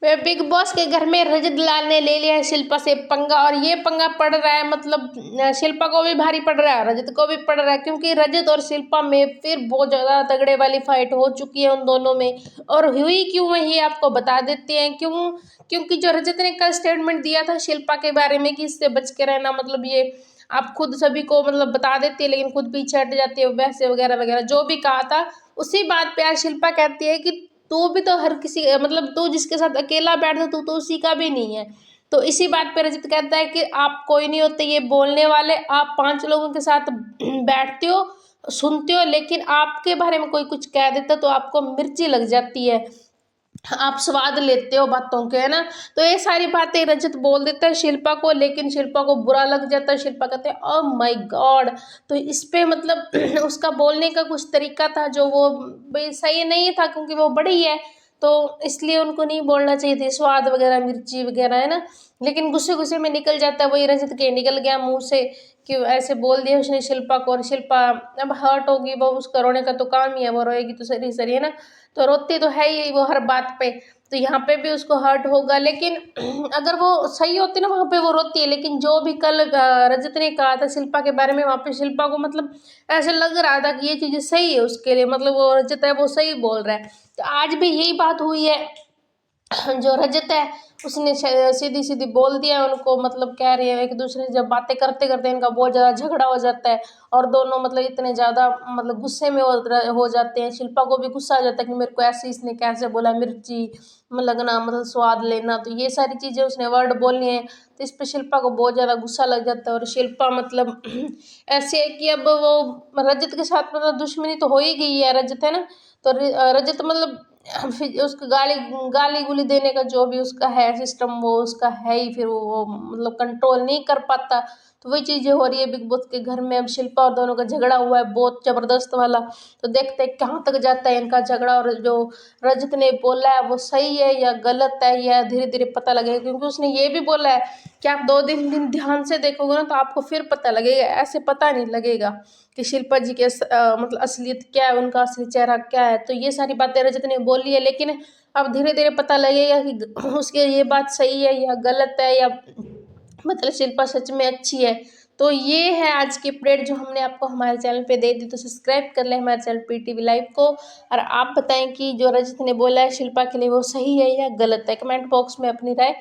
वे big boss के घर में रजत लाल ने ले लिया है शिल्पा से पंगा, और ये पंगा पड़ रहा है मतलब शिल्पा को भी भारी पड़ रहा है, रजत को भी पड़ रहा है, क्योंकि रजत और शिल्पा में फिर बहुत ज़्यादा तगड़े वाली फाइट हो चुकी है उन दोनों में। और हुई क्यों है ये आपको बता देते हैं क्यों। क्योंकि जो रजत ने कल स्टेटमेंट दिया था शिल्पा के बारे में कि इससे बच के रहना, मतलब ये आप खुद सभी को मतलब बता देती है लेकिन खुद पीछे हट जाती है, वैसे वगैरह वगैरह जो भी कहा था, उसी बात पे आज शिल्पा कहती है कि तू भी तो हर किसी मतलब तू जिसके साथ अकेला बैठता तू तो उसी का भी नहीं है। तो इसी बात पे रजत कहता है कि आप कोई नहीं होते ये बोलने वाले, आप 5 लोगों के साथ बैठते हो, सुनते हो, लेकिन आपके बारे में कोई कुछ कह देता तो आपको मिर्ची लग जाती है, आप स्वाद लेते हो बातों के, है ना। तो ये सारी बातें रजत बोल देता है शिल्पा को, लेकिन शिल्पा को बुरा लग जाता है। शिल्पा कहते हैं ओह माय गॉड। तो इस पे मतलब उसका बोलने का कुछ तरीका था जो वो भाई सही नहीं था, क्योंकि वो बड़ी है तो इसलिए उनको नहीं बोलना चाहिए थी स्वाद वगैरह मिर्ची वगैरह, है ना। लेकिन गुस्से गुस्से में निकल जाता है, वही रजत के निकल गया मुंह से कि ऐसे बोल दिया उसने शिल्पा को, और शिल्पा अब हर्ट होगी, वो उसका रोने का तो काम ही है, वो रोएगी तो सरी सरी, है ना। तो रोती तो है ही वो हर बात पे, तो यहाँ पे भी उसको हर्ट होगा। लेकिन अगर वो सही होती ना वहाँ पे वो रोती है, लेकिन जो भी कल रजत ने कहा था शिल्पा के बारे में, वहाँ पे शिल्पा को मतलब ऐसे लग रहा था कि ये चीज़ें सही है उसके लिए, मतलब वो रजत है वो सही बोल रहा है। तो आज भी यही बात हुई है, जो रजत है उसने सीधी सीधी बोल दिया उनको, मतलब कह रही है एक दूसरे से, जब बातें करते करते इनका बहुत ज़्यादा झगड़ा हो जाता है और दोनों मतलब इतने ज़्यादा मतलब गुस्से में हो जाते हैं। शिल्पा को भी गुस्सा आ जाता है कि मेरे को ऐसे इसने कैसे बोला, मिर्ची लगना मतलब स्वाद लेना, तो ये सारी चीज़ें उसने वर्ड बोलनी है, तो इस पर शिल्पा को बहुत ज़्यादा गुस्सा लग जाता है। और शिल्पा मतलब ऐसे है कि अब वो रजत के साथ मतलब दुश्मनी तो हो ही गई है, रजत है ना। तो रजत मतलब फिर उसको गाली गाली गुली देने का जो भी उसका है सिस्टम वो उसका है ही, फिर वो मतलब कंट्रोल नहीं कर पाता। तो वही चीज़ें हो रही है बिग बॉस के घर में। अब शिल्पा और दोनों का झगड़ा हुआ है बहुत ज़बरदस्त वाला, तो देखते हैं कहाँ तक जाता है इनका झगड़ा, और जो रजत ने बोला है वो सही है या गलत है, या धीरे धीरे पता लगेगा। क्योंकि उसने ये भी बोला है कि आप 2 दिन ध्यान से देखोगे ना तो आपको फिर पता लगेगा, ऐसे पता नहीं लगेगा कि शिल्पा जी के मतलब असलियत क्या है, उनका असली चेहरा क्या है। तो ये सारी बातें रजत ने बोली है, लेकिन अब धीरे धीरे पता लगेगा कि उसके ये बात सही है या गलत है, या मतलब शिल्पा सच में अच्छी है। तो ये है आज की अपडेट जो हमने आपको हमारे चैनल पे दे दी। तो सब्सक्राइब कर लें हमारे चैनल पीटीवी लाइव को, और आप बताएं कि जो रजत ने बोला है शिल्पा के लिए वो सही है या गलत है, कमेंट बॉक्स में अपनी राय